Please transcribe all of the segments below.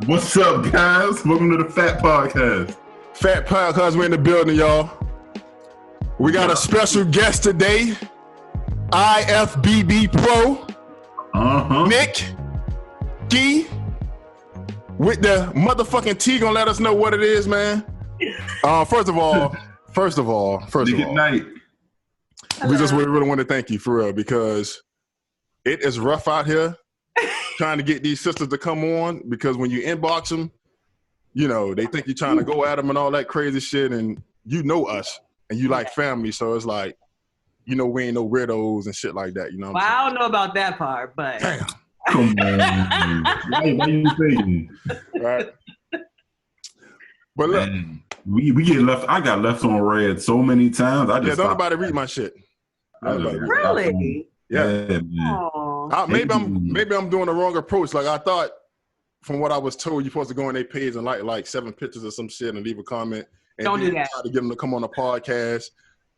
What's up, guys? Welcome to the Fat Podcast. Fat Podcast, we're in the building, y'all. We got a special guest today, IFBB Pro, Nikki, with the motherfucking T. Gonna let us know what it is, man. First of all, Good night. we really want to thank you for real, because it is rough out here trying to get these sisters to come on, because when you inbox them, you know, they think you're trying to go at them and all that crazy shit, and you know us, and you like family, so it's like, you know, we ain't no weirdos and shit like that, you know what I'm saying? I don't know about that part, but... Damn. Come on. Why you saying? Right. But look. Man, we get left. I got left on red so many times. I just don't nobody read my shit. Really? Yeah. Man. Maybe I'm doing the wrong approach. Like, I thought, from what I was told, you're supposed to go on their page and like 7 pictures or some shit and leave a comment. And don't do that. Try to get them to come on the podcast.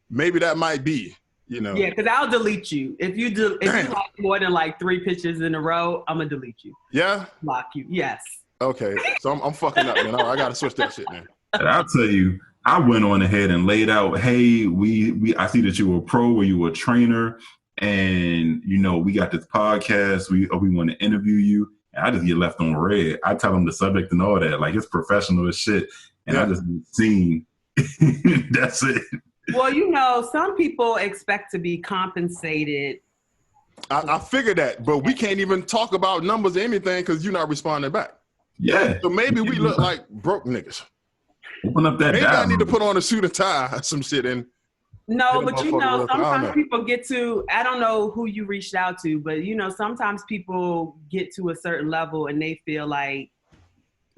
Maybe that might be, you know. Yeah, because I'll delete you. If you like more than like 3 pictures in a row, I'm gonna delete you. Yeah? Block you. Yes. Okay. So I'm fucking up, man. I gotta switch that shit, man. And I'll tell you, I went on ahead and laid out, hey, I see that you were a pro or you were a trainer, and you know, we got this podcast, we want to interview you. And I just get left on red. I tell them the subject and all that, like it's professional as shit. And I just seen that's it. Well, you know, some people expect to be compensated. I figured that, but we can't even talk about numbers or anything because you're not responding back. Yeah. So maybe we look like broke niggas. Open up that. Maybe I need to put on a suit and tie or some shit and. No, but you know, sometimes people get to, I don't know who you reached out to, but you know, sometimes people get to a certain level and they feel like.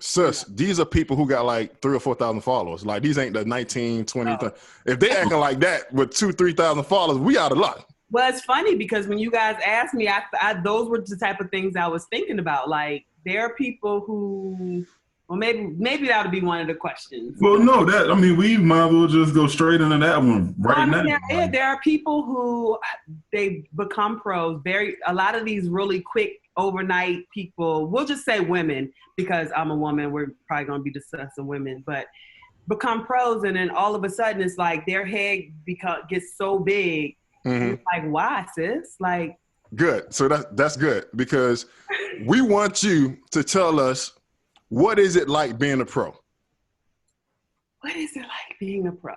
Sis, these are people who got like 3,000 or 4,000 followers. Like, these ain't the 19, 20. Oh. If they acting like that with 2,000, 3,000 followers, we out of luck. Well, it's funny because when you guys asked me, those were the type of things I was thinking about. Like, there are people who, well, maybe that would be one of the questions. Well, no, we might as well just go straight into that one now. Yeah, there are people who they become pros. A lot of these really quick overnight people, we'll just say women, because I'm a woman, we're probably going to be discussing women, but become pros, and then all of a sudden it's like their head gets so big. Mm-hmm. It's like, why, sis? Like, good. So that's good, because we want you to tell us, what is it like being a pro? What is it like being a pro?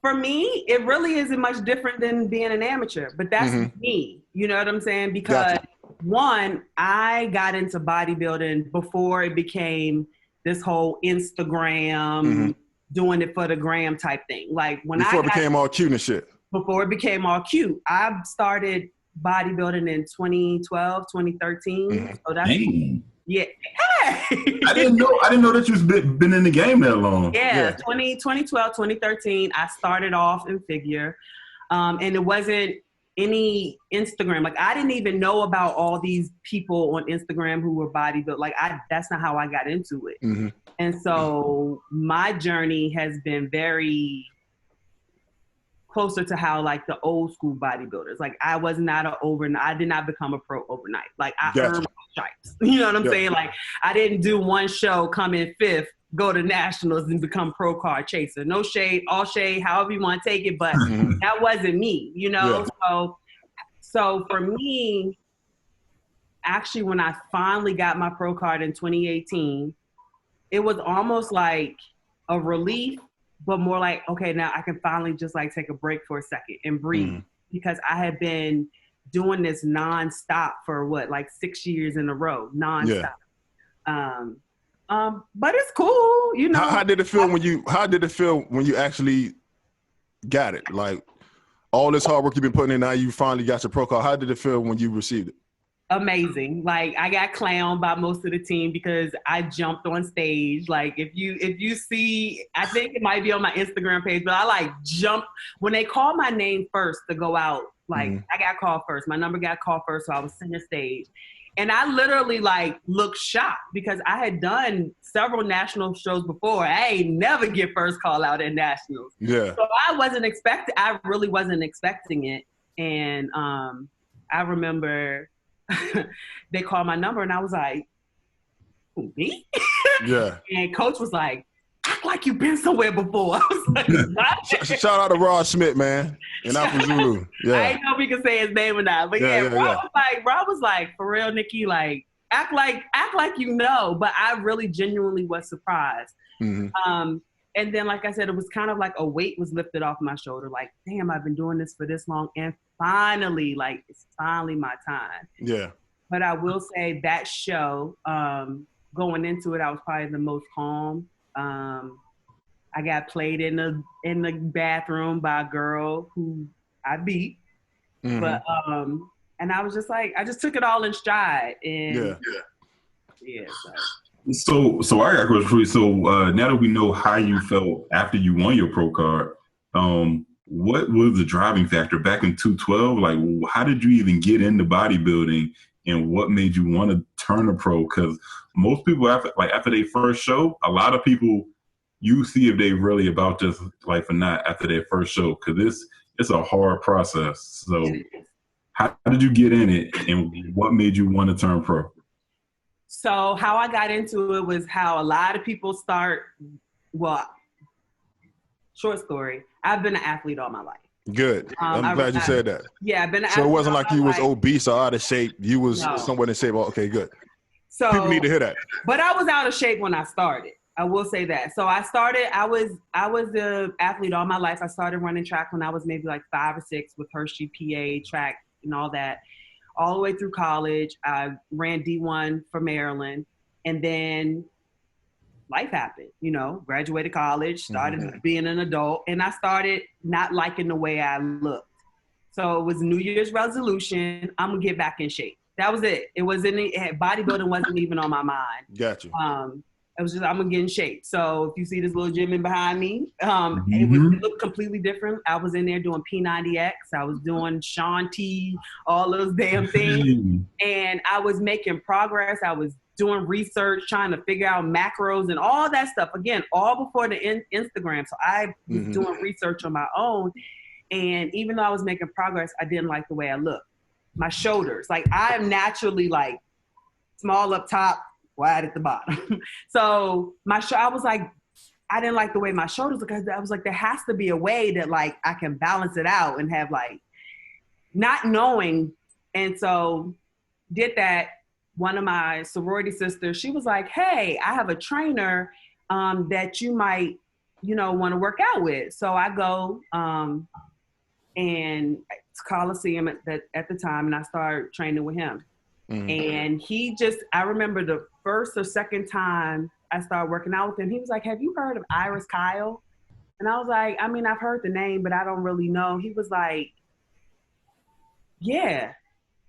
For me, it really isn't much different than being an amateur, but that's me. You know what I'm saying? Because one, I got into bodybuilding before it became this whole Instagram, doing it for the gram type thing. Like before it became all cute and shit. Before it became all cute. I started bodybuilding in 2012, 2013. So that's yeah. Hey! I didn't know that you've been in the game that long. Yeah. 2012, 2013, I started off in figure. And it wasn't any Instagram. Like, I didn't even know about all these people on Instagram who were bodybuilding. Like, that's not how I got into it. Mm-hmm. And so my journey has been very closer to how, like, the old school bodybuilders. Like, I was not I did not become a pro overnight. Like, I earned my stripes. You know what I'm saying? Like, I didn't do one show, come in 5th, go to nationals and become pro card chaser. No shade, all shade, however you want to take it, but that wasn't me, you know? Yeah. So for me, actually, when I finally got my pro card in 2018, it was almost like a relief, but more like, okay, now I can finally just like take a break for a second and breathe, because I had been doing this nonstop for like 6 years in a row, nonstop. Yeah. But it's cool, you know. How did it feel when you actually got it? Like, all this hard work you've been putting in, now you finally got your pro card. How did it feel when you received it? Amazing. Like, I got clowned by most of the team because I jumped on stage. Like, if you see, I think it might be on my Instagram page, but I like jumped when they called my name first to go out. Like, I got called first. My number got called first, so I was center stage. And I literally like looked shocked because I had done several national shows before. I ain't never get first call out at nationals. Yeah. So I really wasn't expecting it. And I remember they called my number and I was like, who, me? Yeah. And coach was like, act like you've been somewhere before. I was like, what? Shout out to Rod Schmidt, man. In Alpha Zulu. Yeah. I didn't know if we could say his name or not. But Rob was like, for real, Nikki, like, act like you know. But I really genuinely was surprised. Mm-hmm. And then, like I said, it was kind of like a weight was lifted off my shoulder. Like, damn, I've been doing this for this long. And finally, like, it's finally my time. Yeah. But I will say that show, going into it, I was probably the most calm. I got played in the bathroom by a girl who I beat. Mm-hmm. But, and I was just like, I just took it all in stride. And yeah. So I got a question for you. So now that we know how you felt after you won your pro card, what was the driving factor back in 2012? Like, how did you even get into bodybuilding, and what made you want to turn a pro? Because most people, after their first show, a lot of people, you see if they really about this life or not after their first show, because it's a hard process. So how did you get in it, and what made you want to turn pro? So how I got into it was how a lot of people start. Well, short story, I've been an athlete all my life. Good. I'm glad you said that. Yeah, I've been an athlete. So it wasn't like you was life. Obese or out of shape. You was somewhat in shape. Oh, okay, good. So people need to hear that. But I was out of shape when I started. I will say that. So I was an athlete all my life. I started running track when I was maybe like 5 or 6 with Hershey, PA, track and all that. All the way through college, I ran D1 for Maryland, and then life happened, graduated college, started being an adult, and I started not liking the way I looked. So it was New Year's resolution, I'm gonna get back in shape. That was it. Bodybuilding wasn't even on my mind. Gotcha. It was just, I'm gonna get in shape. So if you see this little gym in behind me, it looked completely different. I was in there doing P90X. I was doing Shaun T, all those damn things. And I was making progress. I was doing research, trying to figure out macros and all that stuff. Again, all before the Instagram. So I was doing research on my own. And even though I was making progress, I didn't like the way I looked. My shoulders, like I am naturally like small up top, wide at the bottom. So I was like, I didn't like the way my shoulders look. I was like, there has to be a way that like I can balance it out and have like not knowing. And so did that. One of my sorority sisters, she was like, hey, I have a trainer that you might, want to work out with. So I go and it's Coliseum at the time, and I started training with him. And I remember the first or second time I started working out with him, he was like, have you heard of Iris Kyle? And I was like, I mean, I've heard the name, but I don't really know. He was like, yeah.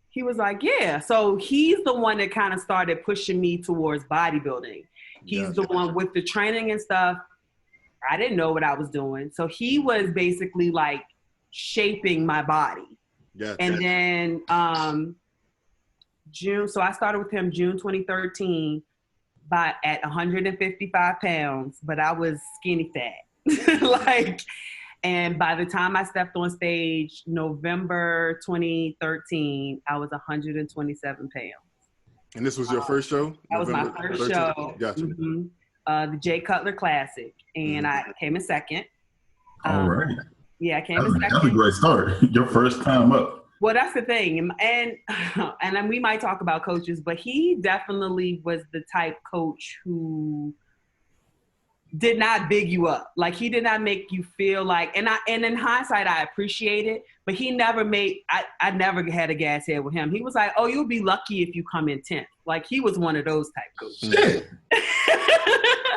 He was like, yeah. So he's the one that kind of started pushing me towards bodybuilding. He's the one with the training and stuff. I didn't know what I was doing. So he was basically like shaping my body. And then so I started with him June 2013 at 155 pounds, but I was skinny fat. And by the time I stepped on stage, November 2013, I was 127 pounds. And this was your first show? That was my first show. Gotcha. The Jay Cutler Classic. And I came in second. All right. Yeah, I came in second. That's a great start. Your first time up. Well, that's the thing. And then we might talk about coaches, but he definitely was the type coach who did not big you up. Like he did not make you feel like, and in hindsight, I appreciate it, but he never I never had a gas head with him. He was like, oh, you'll be lucky if you come in 10th. Like he was one of those type coaches. Shit.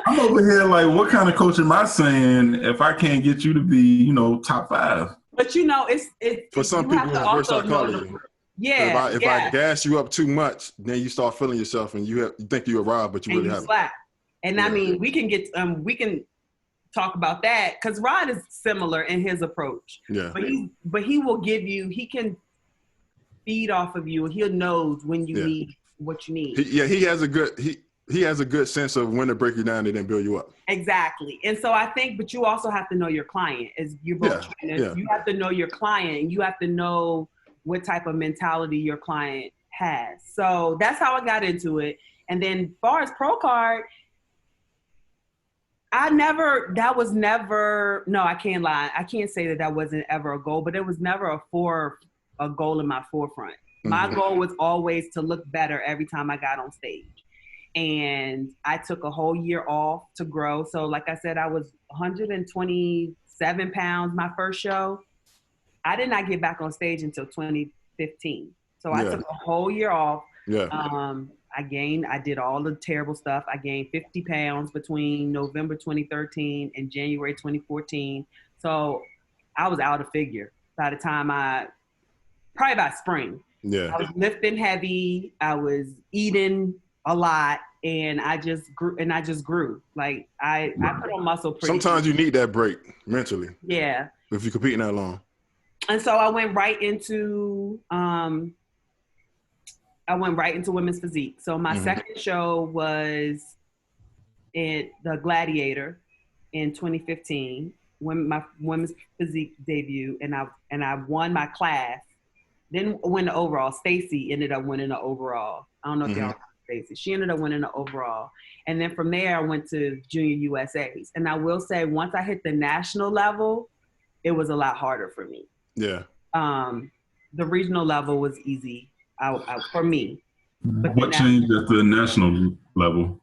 I'm over here like, what kind of coach am I saying if I can't get you to be, top 5? But it's for some people, it's reverse psychology. Yeah. If I gas you up too much, then you start feeling yourself and you think you arrived, but you really haven't. And I mean, we can talk about that because Rod is similar in his approach. Yeah. But he will give you, he can feed off of you. He'll know when you need what you need. He has a good sense of when to break you down and then build you up. Exactly. And so I think, but you also have to know your client. As you're both trainers, you have to know your client, and you have to know what type of mentality your client has. So that's how I got into it. And then as far as pro card, I can't lie. I can't say that wasn't ever a goal, but it was never a goal in my forefront. My goal was always to look better every time I got on stage. And I took a whole year off to grow. So like I said, I was 127 pounds my first show. I did not get back on stage until 2015. So I took a whole year off. Yeah. I did all the terrible stuff. I gained 50 pounds between November 2013 and January 2014. So I was out of figure by the time probably by spring. Yeah. I was lifting heavy. I was eating a lot, and I just grew. Like I put on muscle pretty Sometimes you need that break mentally. Yeah. If you're competing that long. And so I went right into women's physique. So my second show was in the Gladiator in 2015, when my women's physique debut, and I won my class. Then win the overall. Stacy ended up winning the overall. I don't know if y'all know Stacy. She ended up winning the overall. And then from there, I went to Junior USAs. And I will say, once I hit the national level, it was a lot harder for me. Yeah. The regional level was easy for me. But what changed at the national level?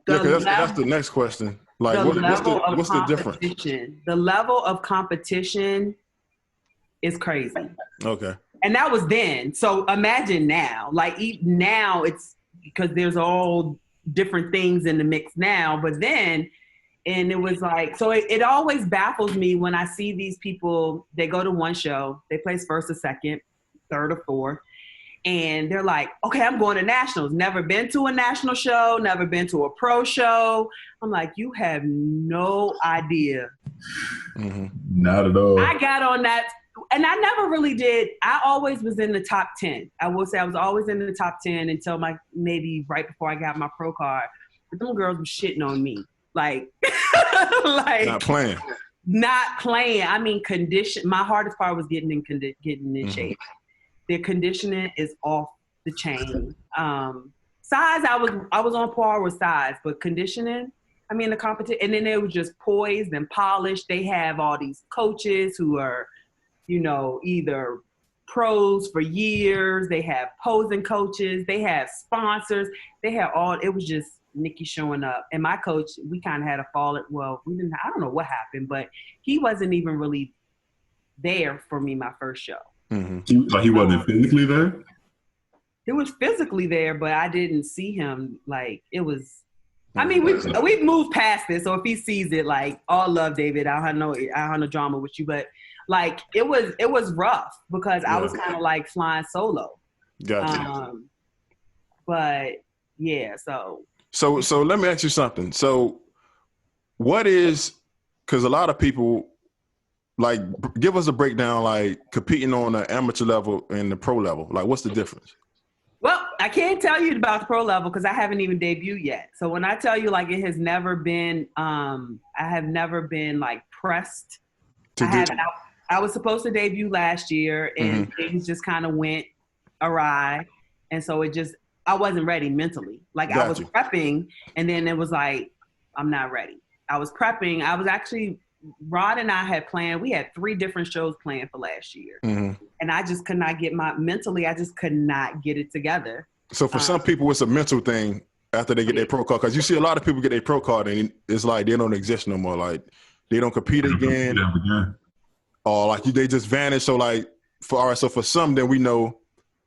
That's the next question. Like, what's the difference? The level of competition is crazy. Okay. And that was then. So imagine now. Like now it's because there's all different things in the mix now. But then, and it was like, so it always baffles me when I see these people, they go to one show, they place first or second, third or fourth. And they're like, okay, I'm going to nationals. Never been to a national show, never been to a pro show. I'm like, you have no idea. Not at all. I got on that, and I never really did. I always was in the top 10. I will say I was always in the top 10 until maybe right before I got my pro card. But them girls were shitting on me. Like, not playing. Not playing. I mean, my hardest part was getting in shape. Their conditioning is off the chain. Size, I was on par with size, but conditioning, I mean, the competition, and then they were just poised and polished. They have all these coaches who are, either pros for years. They have posing coaches. They have sponsors. They have it was just Nikki showing up. And my coach, we kind of had a fall. I don't know what happened, but he wasn't even really there for me my first show. He wasn't physically there? He was physically there, but I didn't see him. Like, it was, I mean, we've moved past this. So if he sees it, like, all love, David, I have no drama with you. But like, it was rough because I was kind of like flying solo. Gotcha. But yeah, so let me ask you something. So because a lot of people, like, give us a breakdown, like, competing on the amateur level and the pro level. Like, what's the difference? Well, I can't tell you about the pro level because I haven't even debuted yet. So when I tell you, like, it has never been, I have never been, like, pressed. I was supposed to debut last year, and things just kind of went awry. And so I wasn't ready mentally. Like, I was prepping, and then it was like, I'm not ready. I was prepping. I was actually... Rod and I had planned, we had 3 different shows planned for last year. And I just could not get I just could not get it together. So for some people, it's a mental thing after they get their pro card. Because you see a lot of people get their pro card and it's like they don't exist no more. Like, they don't compete again. Or like they just vanish. So like, for some, then we know,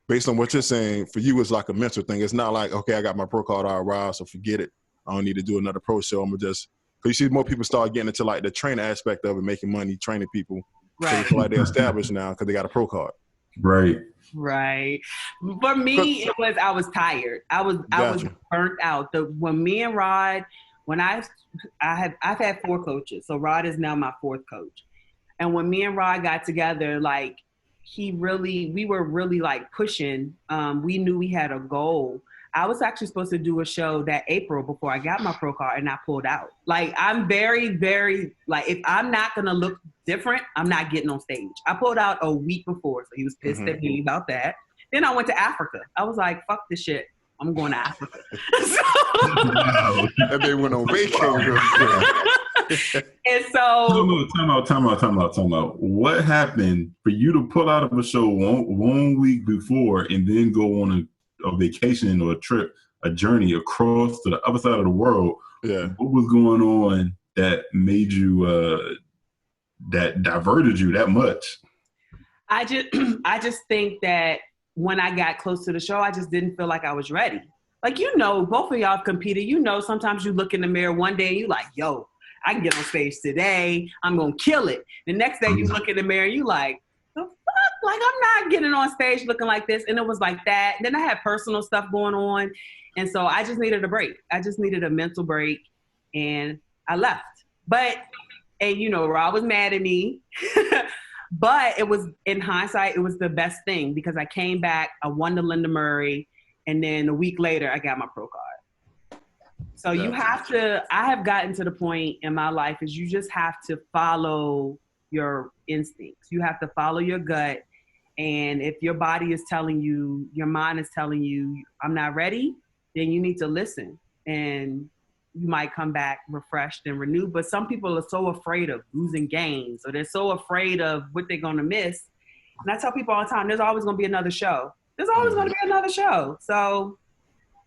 based on what you're saying, for you, it's like a mental thing. It's not like, okay, I got my pro card, all right, so forget it. I don't need to do another pro show. I'm going to just... Because you see more people start getting into like the trainer aspect of it, making money, training people. Right. So they feel like they're established now because they got a pro card. Right. For me, I was tired. I was burnt out. When me and Rod, I've had 4 coaches. So Rod is now my 4th coach. And when me and Rod got together, like, we were really like pushing. We knew we had a goal. I was actually supposed to do a show that April before I got my pro card, and I pulled out. Like, I'm very, very, like, if I'm not going to look different, I'm not getting on stage. I pulled out a week before, so he was pissed at me about that. Then I went to Africa. I was like, fuck this shit. I'm going to Africa. And they went on vacation. And so Time out. What happened for you to pull out of a show one week before and then go on a vacation or a trip, a journey across to the other side of the world? Yeah. What was going on that made you that diverted you that much? I just think that when I got close to the show, I just didn't feel like I was ready. Like, both of y'all have competed. Sometimes you look in the mirror one day and you like, yo, I can get on stage today. I'm going to kill it. The next day you look in the mirror and you like, the fuck? Like, I'm not getting on stage looking like this. And it was like that. Then I had personal stuff going on. And so I just needed a break. I just needed a mental break. And I left. Rob was mad at me. But it was, in hindsight, it was the best thing because I came back, I won the Linda Murray, and then a week later, I got my pro card. So I have gotten to the point in my life is you just have to follow your instincts. You have to follow your gut. And if your body is telling you, your mind is telling you, I'm not ready, then you need to listen. And you might come back refreshed and renewed. But some people are so afraid of losing games or they're so afraid of what they're going to miss. And I tell people all the time, there's always going to be another show. There's always going to be another show. So,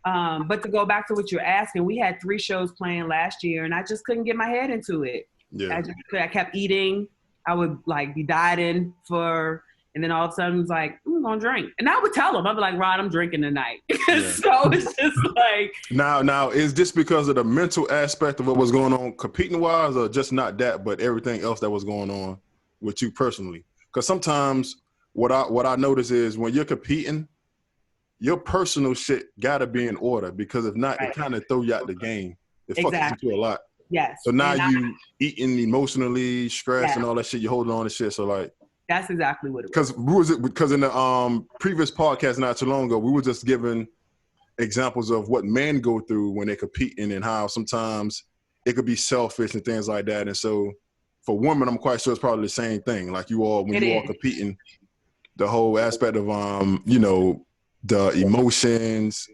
but to go back to what you're asking, we had 3 shows playing last year and I just couldn't get my head into it. Yeah. I kept eating. I would be dieting and then all of a sudden, it's like, I'm going to drink. And I would tell them, I'd be like, Rod, I'm drinking tonight. Yeah. So it's just like. Now, is this because of the mental aspect of what was going on competing-wise or just not that, but everything else that was going on with you personally? Because sometimes what I notice is when you're competing, your personal shit got to be in order because if not, it kind of throw you out the game. It fucks you a lot. Yes. So now you eating emotionally, stressed and all that shit, you're holding on to shit. So like. That's exactly what it was. Because in the previous podcast not too long ago, we were just giving examples of what men go through when they're competing and how sometimes it could be selfish and things like that. And so for women, I'm quite sure it's probably the same thing. Like when you all competing, the whole aspect of, the emotions,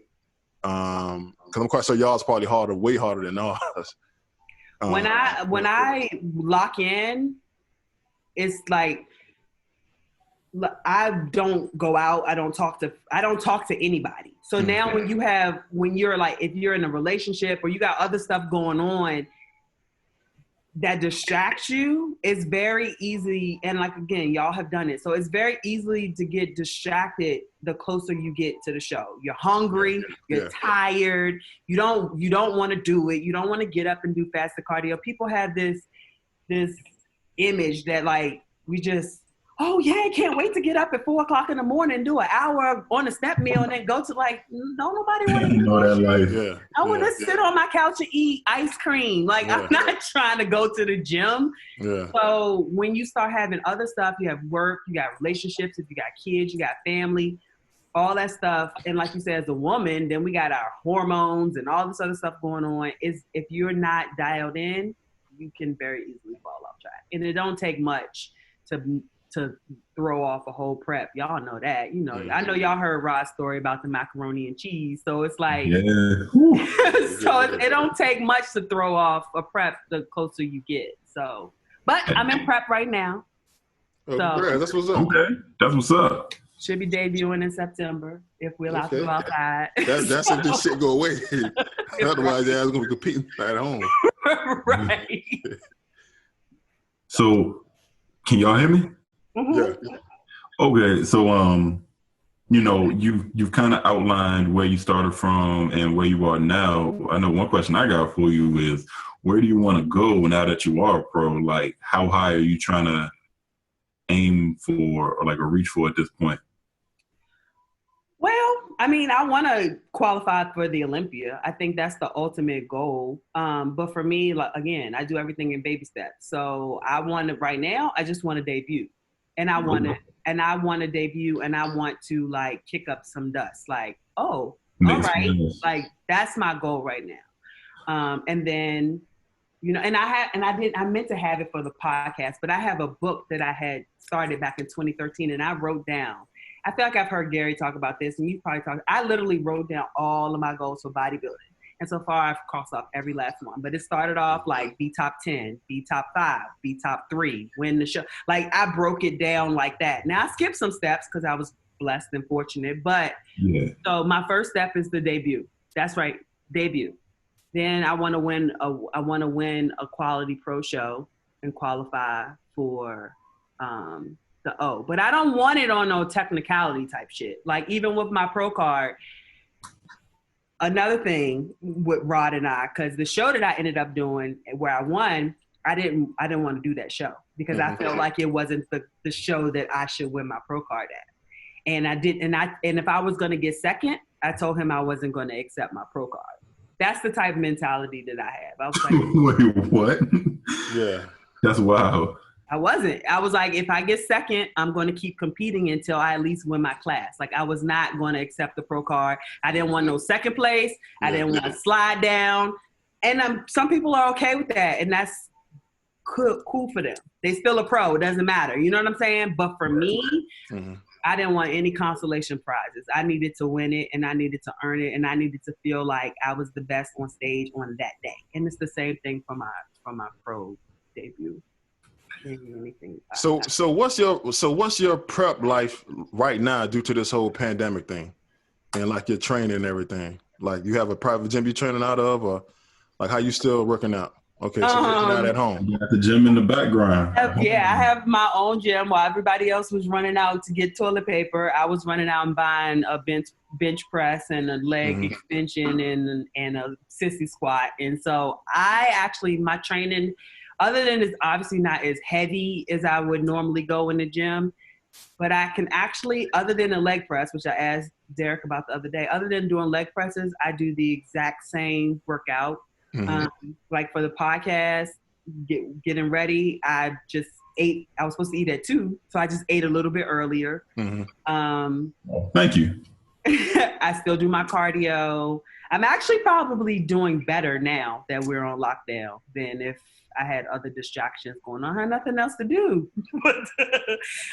because I'm quite sure y'all's probably way harder than us. When I lock in, it's like, I don't go out. I don't talk to anybody. So now when you're like, if you're in a relationship or you got other stuff going on that distracts you, it's very easy. And like, again, y'all have done it. So it's very easily to get distracted the closer you get to the show. You're hungry, you're tired. You don't want to do it. You don't want to get up and do fasted cardio. People have this image that like, we just, oh yeah, I can't wait to get up at 4:00 in the morning and do an hour on a step meal and then go to like, don't nobody want to do that life. I want to sit on my couch and eat ice cream. Like I'm not trying to go to the gym. Yeah. So when you start having other stuff, you have work, you got relationships, if you got kids, you got family, all that stuff. And like you said, as a woman, then we got our hormones and all this other stuff going on. If you're not dialed in, you can very easily fall off track. And it don't take much to throw off a whole prep. Y'all know that. I know y'all heard Rod's story about the macaroni and cheese. So it's like, so it don't take much to throw off a prep the closer you get. So, but I'm in prep right now. So that's what's up. Okay, that's what's up. Should be debuting in September if we're allowed to go outside. That's if this shit go away. Otherwise, I was gonna be competing at home. Right. So, can y'all hear me? Mm-hmm. Yeah. Okay, so you've kind of outlined where you started from and where you are now. I know one question I got for you is, where do you want to go now that you are a pro? Like, how high are you trying to aim for or reach for at this point? Well, I mean, I want to qualify for the Olympia. I think that's the ultimate goal. But for me, again, I do everything in baby steps. So right now, I just want to debut. And I want to debut and I want to kick up some dust. Like, all right. Like, that's my goal right now. And then, I meant to have it for the podcast, but I have a book that I had started back in 2013 and I wrote down I feel like I've heard Gary talk about this, and you probably talked. I literally wrote down all of my goals for bodybuilding. And so far, I've crossed off every last one. But it started off like be top 10, be top 5, be top 3, win the show. Like, I broke it down like that. Now, I skipped some steps because I was blessed and fortunate. But so my first step is the debut. That's right, debut. Then I want to win a quality pro show and qualify for the O. But I don't want it on no technicality type shit. Like, even with my pro card, another thing with Rod and I, because the show that I ended up doing where I won, I didn't want to do that show because I felt like it wasn't the show that I should win my pro card at. And I did, and if I was going to get second, I told him I wasn't going to accept my pro card. That's the type of mentality that I have. I was like, wait, what? Yeah, that's wild. I wasn't. I was like, if I get second, I'm going to keep competing until I at least win my class. Like, I was not going to accept the pro card. I didn't want no second place. I didn't want to slide down. And some people are okay with that, and that's cool for them. They still a pro. It doesn't matter. You know what I'm saying? But for me, I didn't want any consolation prizes. I needed to win it, and I needed to earn it, and I needed to feel like I was the best on stage on that day. And it's the same thing for my pro debut. So what's your prep life right now due to this whole pandemic thing, and like your training and everything? Like, you have a private gym you training out of, or like how you still working out? Okay, so you're not at home. You got the gym in the background. Yeah, I have my own gym while everybody else was running out to get toilet paper. I was running out and buying a bench press and a leg extension and a sissy squat. And so my training, other than it's obviously not as heavy as I would normally go in the gym, but I can actually, other than a leg press, which I asked Derrick about the other day, other than doing leg presses, I do the exact same workout. Like for the podcast, getting ready, I just ate. I was supposed to eat at 2, so I just ate a little bit earlier. Thank you. I still do my cardio. I'm actually probably doing better now that we're on lockdown than if I had other distractions going on. I had nothing else to do.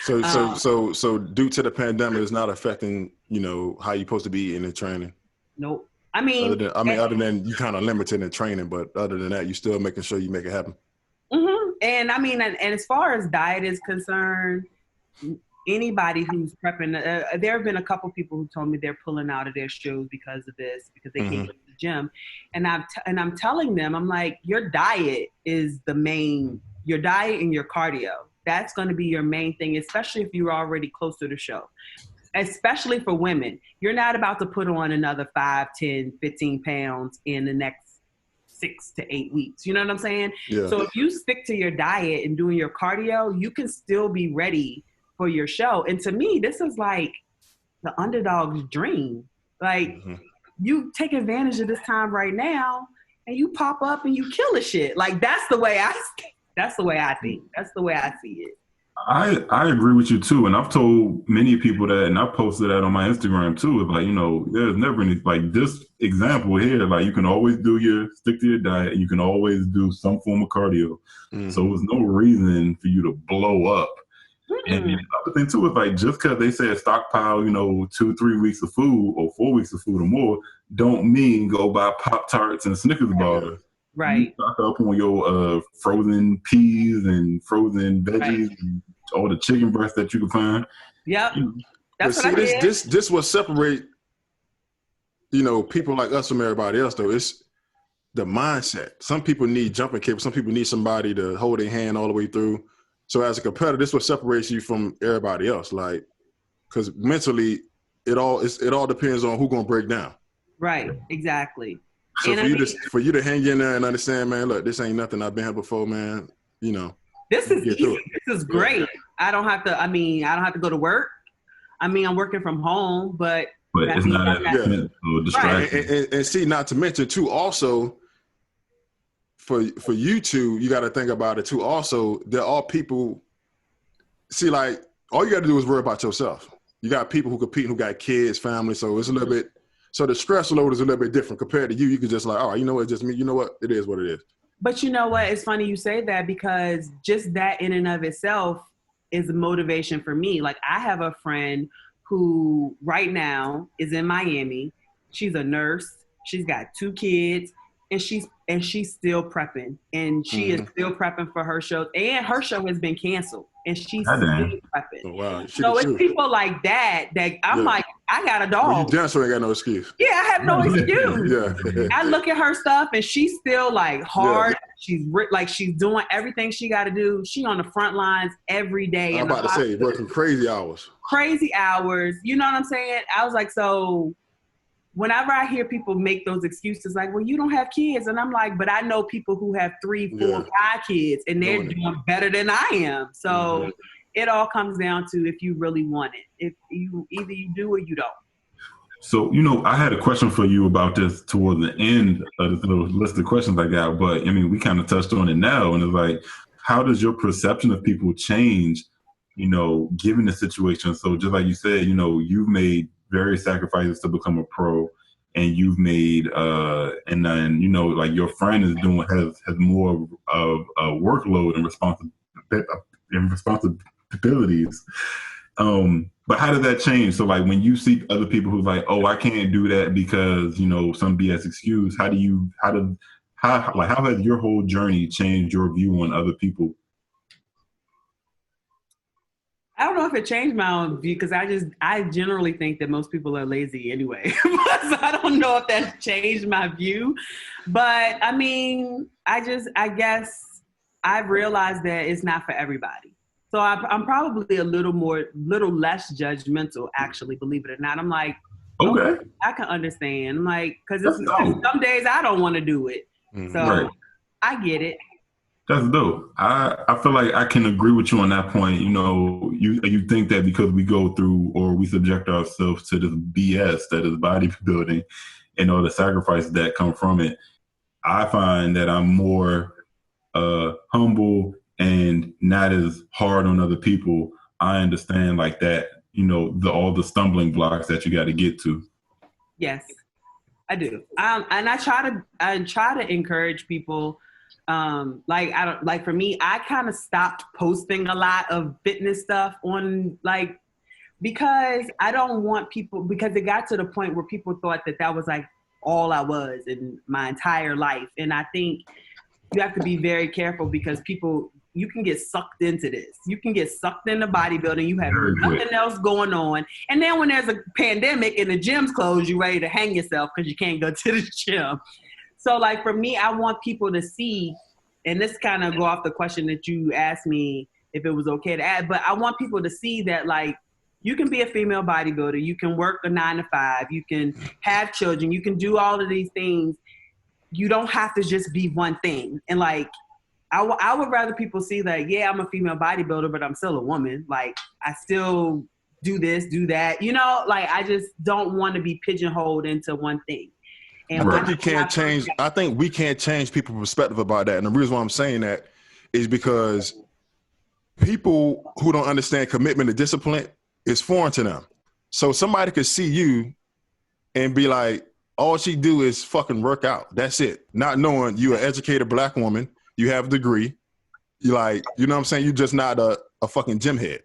So due to the pandemic, it's not affecting, how you're supposed to be in the training. Nope. I mean, other than you kind of limited in training, but other than that, you still making sure you make it happen. And I mean, and as far as diet is concerned, anybody who's prepping, there have been a couple people who told me they're pulling out of their shows because of this, because they can't go to the gym. And I'm telling them, I'm like, your diet is your diet and your cardio. That's going to be your main thing, especially if you're already close to the show. Especially for women. You're not about to put on another 5, 10, 15 pounds in the next 6 to 8 weeks. You know what I'm saying? Yeah. So if you stick to your diet and doing your cardio, you can still be ready for your show. And to me, this is like the Underdogs Dream. Like, you take advantage of this time right now and you pop up and you kill the shit. Like, that's the way I think. That's the way I see it. I agree with you too, and I've told many people that, and I posted that on my Instagram too. It's like, there's never any, like, this example here, like, you can always stick to your diet, and you can always do some form of cardio. So there's no reason for you to blow up. And the other thing too is, like, just because they said stockpile, 2-3 weeks of food or 4 weeks of food or more, don't mean go buy Pop-Tarts and Snickers bars. Right. You stock up on your frozen peas and frozen veggies and all the chicken breasts that you can find. Yep. That's what I did. This will separate, people like us from everybody else, though. It's the mindset. Some people need jumping cables. Some people need somebody to hold their hand all the way through. So as a competitor, this will separate you from everybody else. Like, because mentally, it all depends on who's going to break down. Right. Exactly. So for you to hang in there and understand, man, look, this ain't nothing. I've been here before, man. This is easy. This is great. I don't have to go to work. I'm working from home, but it's not a distraction. And see, not to mention too, also for you two, you got to think about it too. Also, there are people. See, like, all you got to do is worry about yourself. You got people who compete, who got kids, family. So it's a little bit. So the stress load is a little bit different compared to you. You could just like, all right, you know what, just me. You know what, it is what it is. But you know what? It's funny you say that, because just that in and of itself is a motivation for me. Like, I have a friend who right now is in Miami. She's a nurse. She's got 2 kids, and she's still prepping, and she is still prepping for her show. And her show has been canceled, and she's still prepping. Oh, wow. So it's people like that I'm like, I got a dog. Well, you dancer ain't got no excuse. Yeah, I have no excuse. Yeah. I look at her stuff, and she's still like hard. Yeah. She's doing everything she got to do. She on the front lines every day. I'm about to say, working crazy hours. Crazy hours. You know what I'm saying? I was like, so whenever I hear people make those excuses, like, well, you don't have kids. And I'm like, but I know people who have 3, 4, 5 kids, and they're doing better than I am. So it all comes down to if you really want it. If you either you do or you don't. So, I had a question for you about this toward the end of this little list of questions I got, but I mean, we kind of touched on it now, and it's like, how does your perception of people change, given the situation? So just like you said, you've made various sacrifices to become a pro, and you've made, and then, like your friend is has more of a workload and responsibilities. But how did that change? So like when you see other people who's like, oh, I can't do that because, some BS excuse, how has your whole journey changed your view on other people? I don't know if it changed my own view, because I generally think that most people are lazy anyway. So I don't know if that changed my view. But I mean, I guess I've realized that it's not for everybody. So I'm probably a little less judgmental, actually, believe it or not. I'm like, okay, I can understand. I'm like, because some days I don't want to do it. So I get it. That's dope. I feel like I can agree with you on that point. You think that because we go through or we subject ourselves to this BS that is bodybuilding and all the sacrifices that come from it, I find that I'm more humble and not as hard on other people. I understand like that, all the stumbling blocks that you got to get to. Yes, I do. And I try to encourage people. For me, I kind of stopped posting a lot of fitness stuff on because I don't want people, because it got to the point where people thought that was like all I was in my entire life. And I think you have to be very careful, because you can get sucked into this. You can get sucked into bodybuilding. You have nothing else going on. And then when there's a pandemic and the gym's closed, you're ready to hang yourself because you can't go to the gym. So for me, I want people to see, and this kind of go off the question that you asked me if it was okay to add, but I want people to see that you can be a female bodybuilder. You can work a 9 to 5. You can have children. You can do all of these things. You don't have to just be one thing. And I would rather people see yeah, I'm a female bodybuilder, but I'm still a woman. I still do this, do that. I just don't want to be pigeonholed into one thing. And I think we can't change people's perspective about that. And the reason why I'm saying that is because people who don't understand commitment and discipline is foreign to them. So somebody could see you and be like, all she do is fucking work out. That's it. Not knowing you're an educated black woman, you have a degree. You know what I'm saying? You're just not a fucking gym head.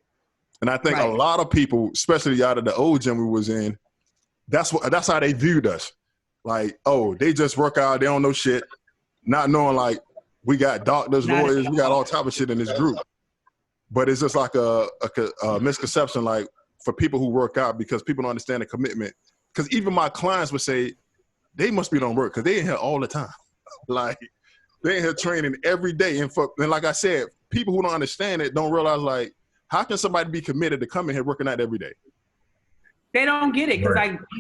And I think a lot of people, especially out of the old gym we was in, that's how they viewed us. They just work out, they don't know shit. Not knowing we got doctors, lawyers, we got all type of shit in this group. But it's just a misconception for people who work out, because people don't understand the commitment. Because even my clients would say, they must be on work because they in here all the time. They in here training every day. And like I said, people who don't understand it don't realize how can somebody be committed to coming here working out every day? They don't get it, because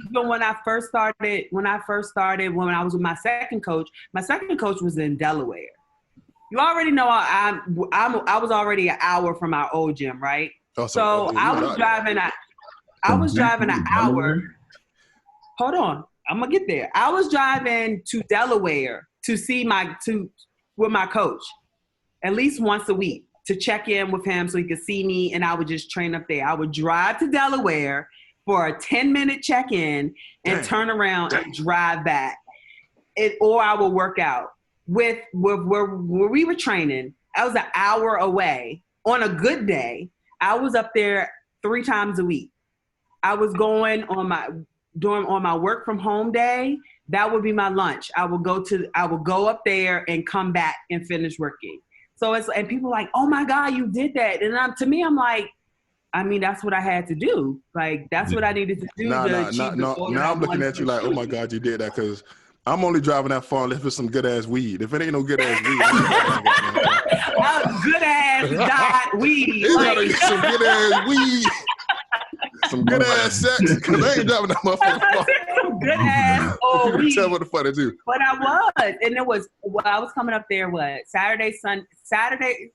even when I first started, when I was with my second coach was in Delaware. You already know I was already an hour from our old gym, right? So I was driving an hour. Hold on, I'm gonna get there. I was driving to Delaware to see with my coach at least once a week to check in with him so he could see me, and I would just train up there. I would drive to Delaware for a 10-minute check-in and turn around and drive back. Or I will work out. Where we were training, I was an hour away. On a good day, I was up there 3 times a week. I was going on my work from home day, that would be my lunch. I would go up there and come back and finish working. So and people are like, oh my God, you did that. And to me, I'm like, I mean, that's what I had to do. Like, that's what I needed to do. Now I'm looking at you like, oh my God, you did that, because I'm only driving that far unless it's some good ass weed. If it ain't no good ass weed, good ass dot weed. It's gotta get some good ass weed, some good ass sex, because I ain't driving that motherfucker far. Some good ass old weed. Tell what the fuck to do. But I was, and I was coming up there Saturday,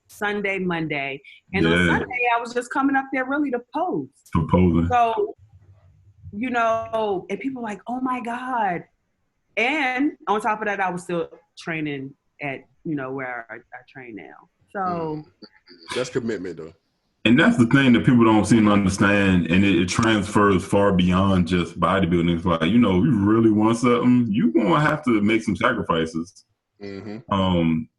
Sunday, Monday, and on Sunday I was just coming up there really to pose. So, and people were like, oh my God. And on top of that, I was still training at, where I train now. So that's commitment, though. And that's the thing that people don't seem to understand, and it transfers far beyond just bodybuilding. It's like, you really want something, you're going to have to make some sacrifices, and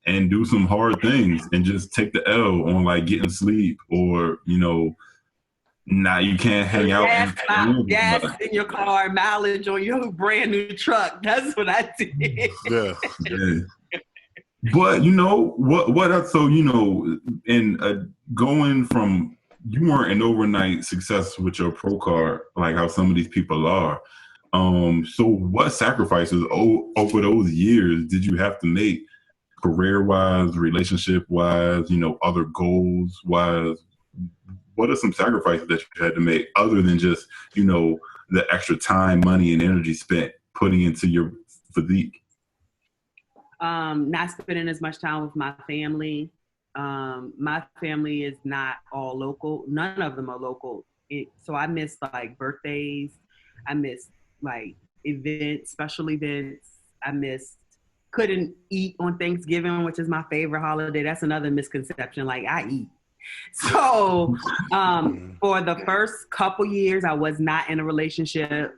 do some hard things, and just take the L on like getting sleep, or, you can't hang out. Gas in your car, mileage on your brand new truck. That's what I did. Yeah. But going from, you weren't an overnight success with your pro card, like how some of these people are. So what sacrifices over those years did you have to make, career-wise, relationship-wise, other goals-wise? What are some sacrifices that you had to make other than just, the extra time, money, and energy spent putting into your physique? Not spending as much time with my family. My family is not all local. None of them are local. So I miss like birthdays. I miss like events, special events. Couldn't eat on Thanksgiving, which is my favorite holiday. That's another misconception. Like, I eat. So for the first couple years, I was not in a relationship.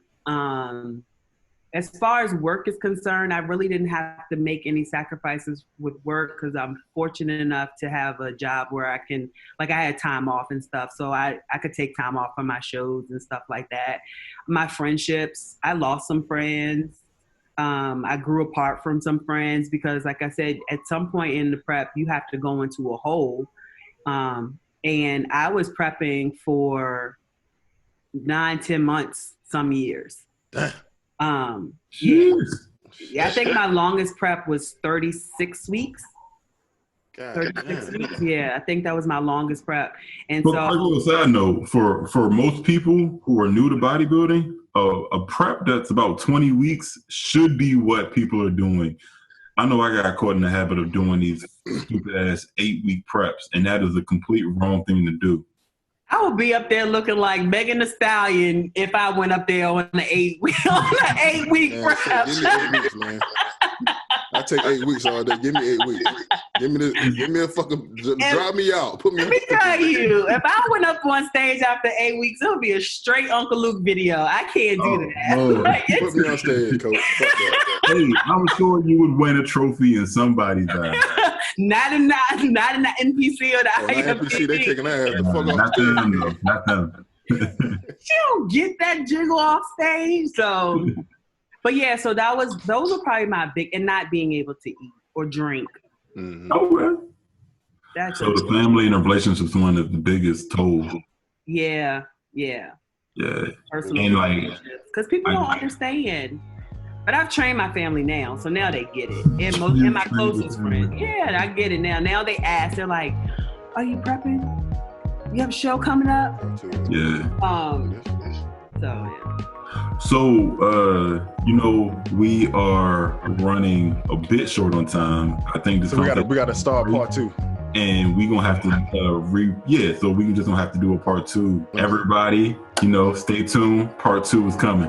As far as work is concerned, I really didn't have to make any sacrifices with work, because I'm fortunate enough to have a job where I can, like, I had time off and stuff. So I could take time off from my shows and stuff like that. My friendships, I lost some friends. I grew apart from some friends because, like I said, at some point in the prep, you have to go into a hole. And I was prepping for 9-10 months, some years. Yeah, I think my longest prep was 36 weeks. God, 36 weeks. Yeah, I think that was my longest prep. And but on a side note, for most people who are new to bodybuilding, a prep that's about 20 weeks should be what people are doing. I know I got caught in the habit of doing these stupid ass 8-week preps, and that is a complete wrong thing to do. I would be up there looking like Megan Thee Stallion if I went up there on the 8-week prep. Give me 8 weeks, man. I take 8 weeks all day. Give me 8 weeks. Give me a fucking drive me out. Put me. Let me tell you, if I went up on stage after 8 weeks, it would be a straight Uncle Luke video. I can't do that. Like, put me on stage, coach. Hey, I'm sure you would win a trophy in somebody's eye. Not in the NPC or the IFBB. They taking that ass the fuck off. Not them. She don't get that jiggle off stage. So, but yeah, so those were probably my big, and not being able to eat or drink. Mm-hmm. Okay. So the family and the relationships one of the biggest toll. Yeah. Personal relationships, because people don't understand. But I've trained my family now, so now they get it. And my closest friends, I get it now. Now they ask, they're like, "Are you prepping? You have a show coming up?" Yeah. So we are running a bit short on time. I think this. So we got to start part 2. And we're gonna have to so we just gonna have to do a part 2. Everybody, stay tuned. Part 2 is coming.